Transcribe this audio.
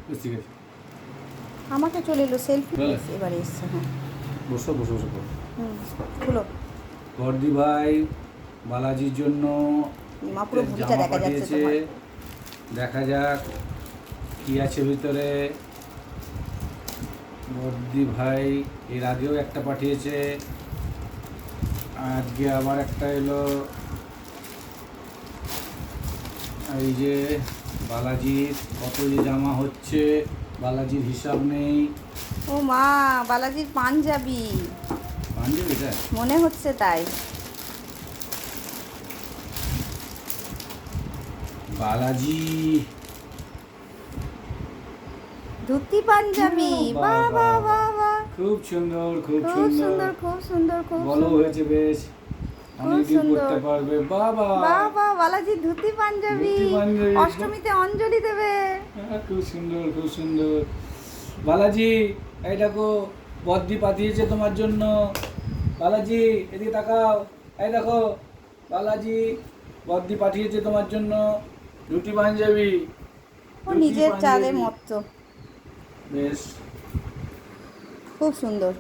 ঠিক আছে, আমাকে চলে এলো সেলফি এবারে এসছে। হ্যাঁ বসো বসো বসো। খুলো। বর্দি ভাই বালাজির জন্য মা পুরো ভুঁড়িটা জামা দেখা যাচ্ছে পাঠিয়েছে, তোমার। দেখা যাক কি আছে ভিতরে। বর্দি ভাই এর আগেও একটা পাঠিয়েছে, আজকে আবার একটা এলো। এই যে বালাজির কত যে জামা হচ্ছে, বালাজির হিসাব নেই। ও মা, বালাজির পাঞ্জাবি পাঞ্জাবি এটা মনে হচ্ছে তাই। বালাজি ধুতি পাঞ্জাবি, বাহ বাহ বাহ বাহ, খুব সুন্দর, খুব খুব সুন্দর, সুন্দর খুব সুন্দর খুব বলো সুন্দর হয়েছে বেশ, অনেকদিন সুন্দর। পড়তে পারবে। বাবা বাহ বাহ, বালাজির ধুতি পাঞ্জাবি, ধুতি পাঞ্জাবি। অষ্টমীতে অঞ্জলি দেবে। খুব সুন্দর, খুব সুন্দর। বালাজি এই দেখো, বদ্দি পাঠিয়েছে তোমার জন্য। বালাজি এদিকে তাকাও, এই দেখো বালাজি বদ্দি পাঠিয়েছে তোমার জন্য ধুতি পাঞ্জাবি। ও ধুতি নিজের চালে পাঞ্জাবি। মত্ত, বেশ খুব সুন্দর।